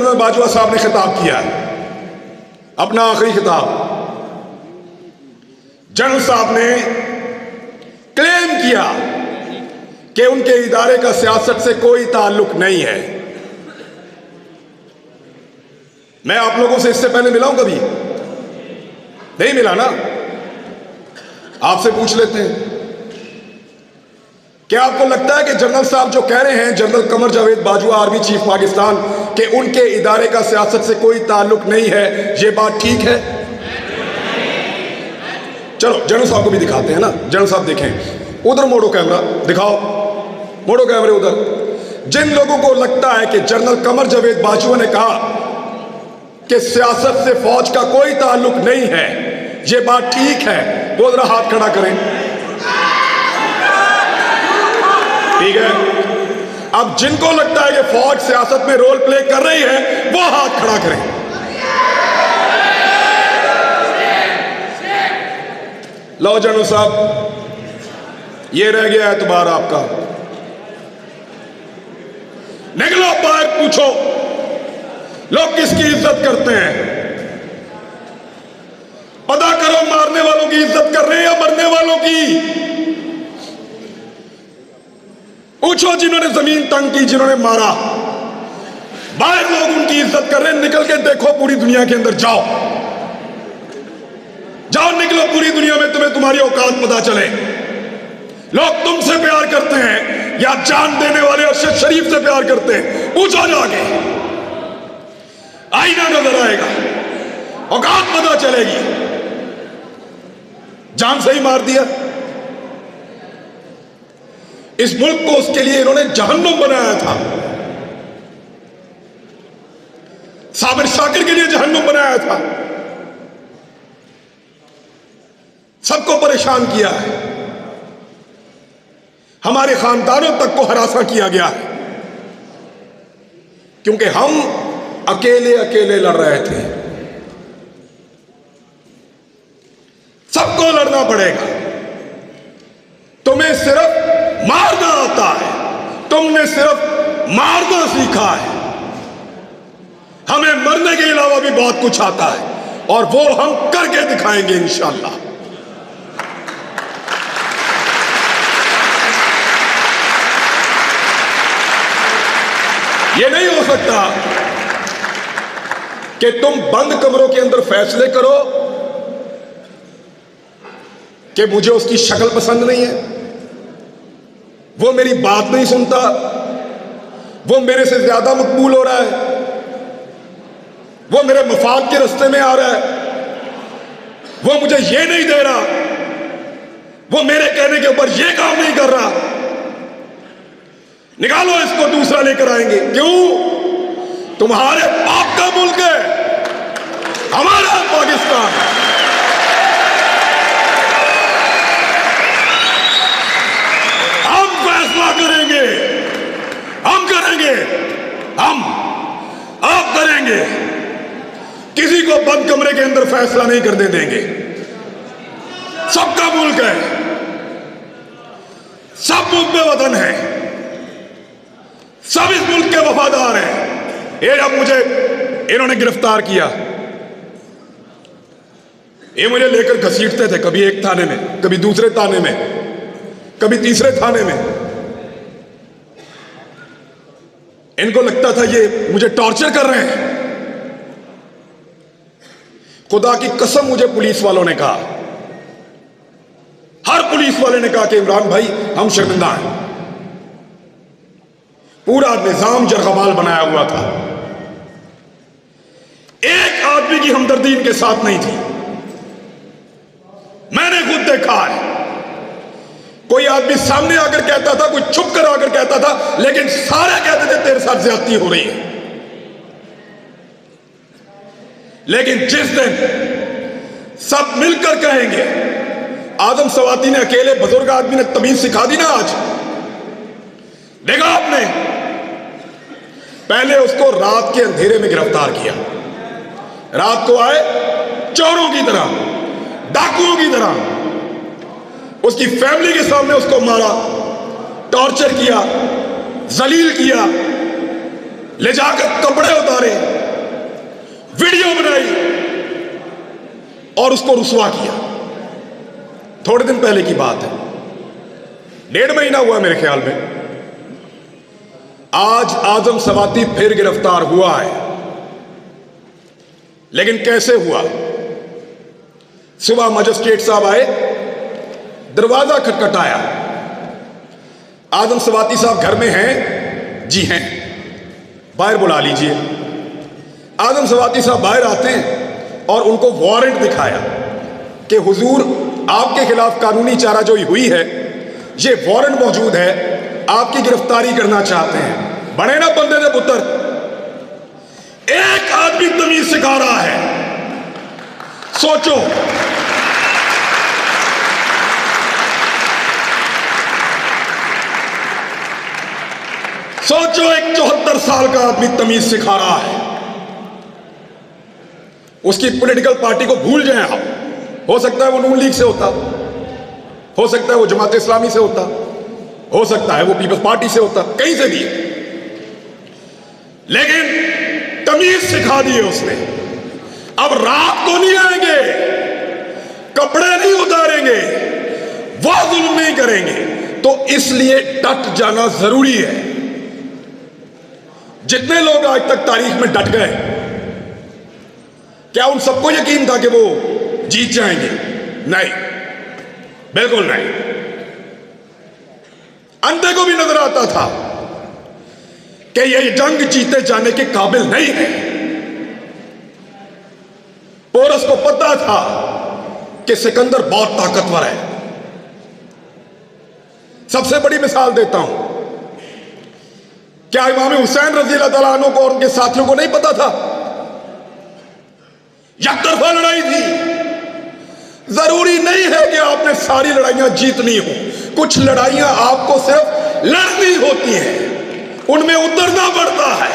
General Bajwa साहब ने खिताब किया है, अपना आखिरी खिताब। जनरल साहब ने क्लेम किया कि उनके इदारे का सियासत से कोई ताल्लुक नहीं है। मैं आप लोगों से इससे पहले मिला हूं कभी? नहीं मिला ना? आपसे पूछ लेते हैं, क्या आपको लगता है कि जनरल साहब जो कह रहे हैं, general Qamar Javed Bajwa army chief Pakistan, कि उनके इदारे का सियासत से कोई ताल्लुक नहीं है, ये बात ठीक है? चलो जनरल साहब को भी दिखाते हैं ना। जनरल साहब देखें, उधर मोड़ो कैमरा, दिखाओ, मोड़ो कैमरे उधर। जिन लोगों को लगता है कि जनरल कमर जावेद बाजवा ने कहा कि सियासत से फौज का कोई ताल्लुक नहीं है, ये बात ठीक है, वो जरा हाथ खड़ा करें। ठीक है। अब जिनको लगता है कि फौज सियासत में रोल प्ले कर रही है, वो हाथ खड़ा करें। लो जनरल साहब, ये रह गया एतबार आपका। निकलो बाहर, पूछो लोग किसकी इज्जत करते हैं। पता करो, मारने वालों की इज्जत कर रहे हैं या मरने वालों की। पूछो जिन्होंने जमीन तंग की, जिन्होंने मारा, बाहर लोग उनकी इज्जत कर रहे हैं। निकल के देखो पूरी दुनिया के अंदर, जाओ जाओ, निकलो पूरी दुनिया में, तुम्हें तुम्हारी औकात पता चले। लोग तुमसे प्यार करते हैं या जान देने वाले अरशद शरीफ से प्यार करते हैं? पूछो जाके, आईना नजर आएगा, औकात पता चलेगी। जान से ही मार दिया। इस मुल्क को उसके लिए इन्होंने जहन्नुम बनाया था। साबिर शाकिर के लिए जहन्नुम बनाया था। सबको परेशान किया है। हमारे खानदानों तक को हरासा किया गया है, क्योंकि हम अकेले अकेले लड़ रहे थे। सबको लड़ना पड़ेगा। तुम्हें सिर्फ मारना आता है, तुमने सिर्फ मारना सीखा है। हमें मरने के अलावा भी बहुत कुछ आता है, और वो हम करके दिखाएंगे इंशाअल्लाह। ये नहीं हो सकता कि तुम बंद कमरों के अंदर फैसले करो कि मुझे उसकी शक्ल पसंद नहीं है, वो मेरी बात नहीं सुनता, वो मेरे से ज्यादा मकबूल हो रहा है, वो मेरे मफाद के रास्ते में आ रहा है, वो मुझे ये नहीं दे रहा, वो मेरे कहने के ऊपर ये काम नहीं कर रहा। निकालो इसको, दूसरा लेकर आएंगे। क्यों? तुम्हारे बाप का मुल्क है, हमारा पाकिस्तान। हम फैसला करेंगे, हम करेंगे, हम आप करेंगे। किसी को बंद कमरे के अंदर फैसला नहीं करने देंगे। सबका मुल्क है, सब मुल्क में वतन है, सब इस मुल्क के वफादार हैं। ये जब मुझे इन्होंने गिरफ्तार किया, ये मुझे लेकर घसीटते थे, कभी एक थाने में, कभी दूसरे थाने में, कभी तीसरे थाने में। इनको लगता था ये मुझे टॉर्चर कर रहे हैं। खुदा की कसम मुझे पुलिस वालों ने कहा, हर पुलिस वाले ने कहा कि इमरान भाई हम शर्मिंदा हैं। पूरा निजाम जरगबाल बनाया हुआ था। एक आदमी की हमदर्दी इनके साथ नहीं थी। मैंने खुद देखा है। कोई आदमी सामने आकर कहता था, कोई छुप कर आकर कहता था, लेकिन सारे कहते थे तेरे साथ ज्यादती हो रही है। लेकिन जिस दिन सब मिलकर कहेंगे, आदम सवाती ने अकेले बुजुर्ग आदमी ने तमीज सिखा दी ना। आज देखा आपने, पहले उसको रात के अंधेरे में गिरफ्तार किया, रात को आए चोरों की तरह, डाकुओं की तरह, उसकी फैमिली के सामने उसको मारा, टॉर्चर किया, जलील किया, ले जाकर कपड़े उतारे, और उसको रुसवा किया। थोड़े दिन पहले की बात है, 1.5 महीना हुआ मेरे ख्याल में। आज आजम सवाती फिर गिरफ्तार हुआ है, लेकिन कैसे हुआ? सुबह मजिस्ट्रेट साहब आए, दरवाजा खटखटाया। आजम सवाती साहब घर में हैं? जी हैं। बाहर बुला लीजिए। आजम सवाती साहब बाहर आते हैं और उनको वारंट दिखाया कि हुजूर, आपके खिलाफ कानूनी चाराजोई हुई है, ये वारंट मौजूद है, आपकी गिरफ्तारी करना चाहते हैं। बने ना बंदे ने पुत्र, एक आदमी तमीज सिखा रहा है। सोचो, सोचो, एक 74 साल का आदमी तमीज सिखा रहा है। उसकी पॉलिटिकल पार्टी को भूल जाएं आप। हो सकता है वो नून लीग से होता, हो सकता है वो जमात इस्लामी से होता, हो सकता है वो पीपल्स पार्टी से होता, कहीं से भी, लेकिन तमीज सिखा दी है उसने। अब रात को नहीं आएंगे, कपड़े नहीं उतारेंगे, वो जुल्म नहीं करेंगे। तो इसलिए डट जाना जरूरी है। जितने लोग आज तक तारीख में डट गए, क्या उन सबको यकीन था कि वो जीत जाएंगे? नहीं, बिल्कुल नहीं। अंधे को भी नजर आता था कि ये जंग जीते जाने के काबिल नहीं है। पोरस को पता था कि सिकंदर बहुत ताकतवर है। सबसे बड़ी मिसाल देता हूं, क्या इमाम हुसैन रजी अल्लाह तआला अन्हु को और उनके साथियों को नहीं पता था? यकतरफा लड़ाई थी। जरूरी नहीं है कि आपने सारी लड़ाइयां जीतनी हो, कुछ लड़ाइयां आपको सिर्फ लड़नी होती हैं, उनमें उतरना पड़ता है।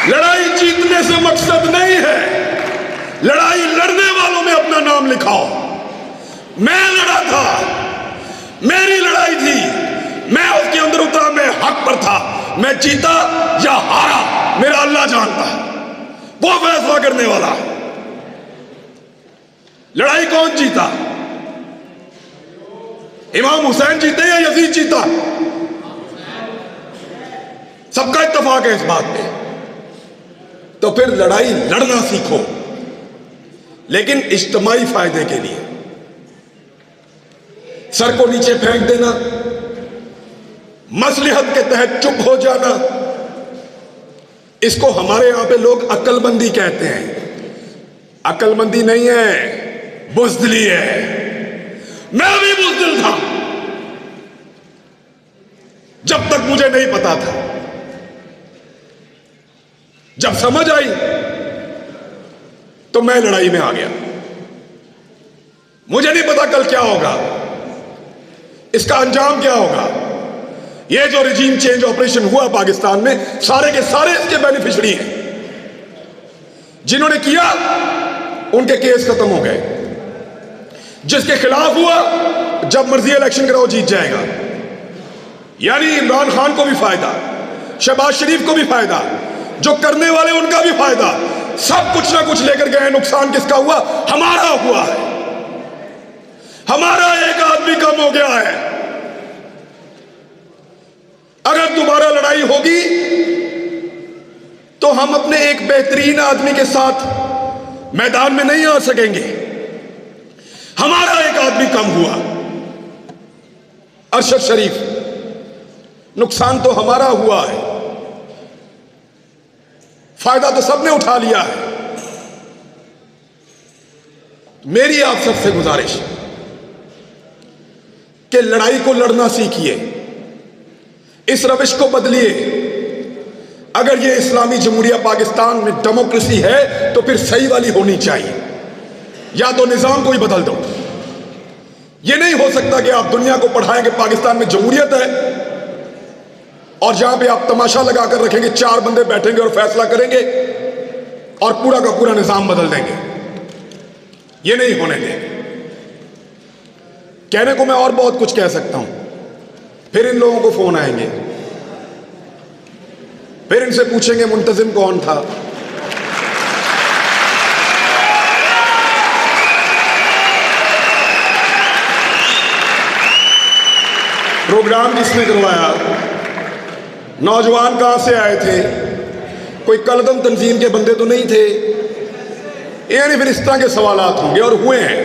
लड़ाई जीतने से मकसद नहीं है, लड़ाई लड़ने वालों में अपना नाम लिखाओ। मैं लड़ा था, मेरी लड़ाई थी, मैं उसके अंदर उतरा, मैं हक पर था। मैं जीता या हारा मेरा अल्लाह जानता है, वो फैसला करने वाला है। लड़ाई कौन जीता? इमाम हुसैन जीते या यजीद जीता? सबका इत्तेफाक है इस बात पे। तो फिर लड़ाई लड़ना सीखो, लेकिन इज्तिमाई फायदे के लिए। सर को नीचे फेंक देना, मसलहत के तहत चुप हो जाना, इसको हमारे यहां पे लोग अक्लमंदी कहते हैं। अक्लमंदी नहीं है, बुज़दिली है। मैं भी बुज़दिल था जब तक मुझे नहीं पता था। जब समझ आई तो मैं लड़ाई में आ गया। मुझे नहीं पता कल क्या होगा, इसका अंजाम क्या होगा। ये जो रिजीम चेंज ऑपरेशन हुआ पाकिस्तान में, सारे के सारे इसके बेनिफिशियरी हैं। जिन्होंने किया उनके केस खत्म हो गए। जिसके खिलाफ हुआ, जब मर्जी इलेक्शन कराओ जीत जाएगा। यानी इमरान खान को भी फायदा, शहबाज शरीफ को भी फायदा, जो करने वाले उनका भी फायदा। सब कुछ ना कुछ लेकर गए। नुकसान किसका हुआ? हमारा हुआ है। हमारा एक आदमी कम हो गया है। अगर दोबारा लड़ाई होगी तो हम अपने एक बेहतरीन आदमी के साथ मैदान में नहीं आ सकेंगे। हमारा एक आदमी कम हुआ, अरशद शरीफ। नुकसान तो हमारा हुआ है, फायदा तो सबने उठा लिया है। मेरी आप सबसे गुजारिश कि लड़ाई को लड़ना सीखिए, इस रविश को बदलिए। अगर ये इस्लामी जमहूरिया पाकिस्तान में डेमोक्रेसी है तो फिर सही वाली होनी चाहिए, या तो निजाम को ही बदल दो। ये नहीं हो सकता कि आप दुनिया को पढ़ाएं कि पाकिस्तान में जमहूरियत है और जहां पे आप तमाशा लगाकर रखेंगे, 4 बंदे बैठेंगे और फैसला करेंगे और पूरा का पूरा निजाम बदल देंगे। ये नहीं होने देंगे। कहने को मैं और बहुत कुछ कह सकता हूं, फिर इन लोगों को फोन आएंगे। फिर इनसे पूछेंगे मुंतजिम कौन था। प्रोग्राम किसने करवाया, नौजवान कहां से आए थे, कोई कलदम तंजीम के बंदे तो नहीं थे। यानी फिर इस तरह के सवालात होंगे और हुए हैं।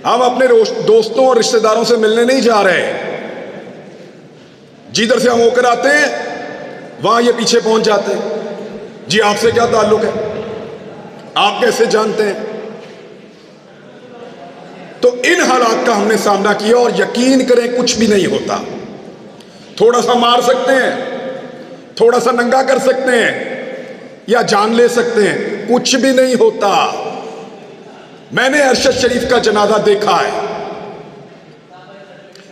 हम अपने दोस्तों और रिश्तेदारों से मिलने नहीं जा रहे, जिधर से हम होकर आते हैं वहां ये पीछे पहुंच जाते हैं। जी आपसे क्या ताल्लुक है, आप कैसे जानते हैं। तो इन हालात का हमने सामना किया और यकीन करें कुछ भी नहीं होता। थोड़ा सा मार सकते हैं, थोड़ा सा नंगा कर सकते हैं या जान ले सकते हैं, कुछ भी नहीं होता। मैंने अरशद शरीफ का जनाजा देखा है,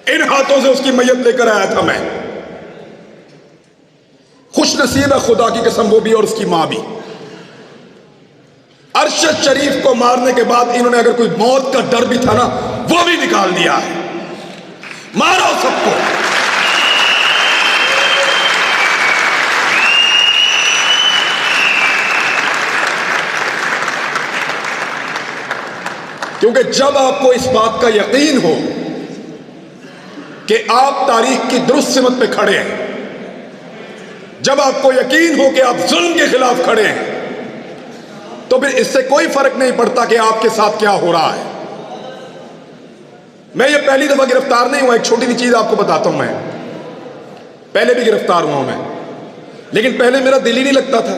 इन हाथों से उसकी मैयत लेकर आया था मैं। खुश नसीब है खुदा की कसम वो भी और उसकी मां भी। अरशद शरीफ को मारने के बाद इन्होंने अगर कोई मौत का डर भी था ना वो भी निकाल दिया है। मारो सबको। क्योंकि जब आपको इस बात का यकीन हो कि आप तारीख की दुरुस्त सिमत पे खड़े हैं, जब आपको यकीन हो कि आप जुल्म के खिलाफ खड़े हैं, तो फिर इससे कोई फर्क नहीं पड़ता कि आपके साथ क्या हो रहा है। मैं ये पहली दफा गिरफ्तार नहीं हुआ। एक छोटी सी चीज आपको बताता हूं, मैं पहले भी गिरफ्तार हुआ हूं मैं, लेकिन पहले मेरा दिल ही नहीं लगता था।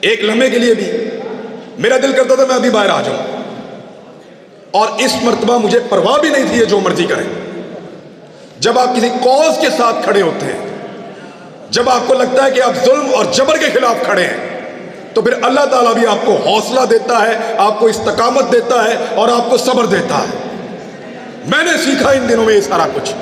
एक लम्हे के लिए भी मेरा दिल करता था मैं अभी बाहर आ जाऊं, और इस मर्तबा मुझे परवाह भी नहीं थी ये जो मर्जी करें। जब आप किसी कॉज के साथ खड़े होते हैं, जब आपको लगता है कि आप जुल्म और जबर के खिलाफ खड़े हैं, तो फिर अल्लाह ताला भी आपको हौसला देता है, आपको इस्तकामत देता है और आपको सब्र देता है। मैंने सीखा इन दिनों में ये सारा कुछ।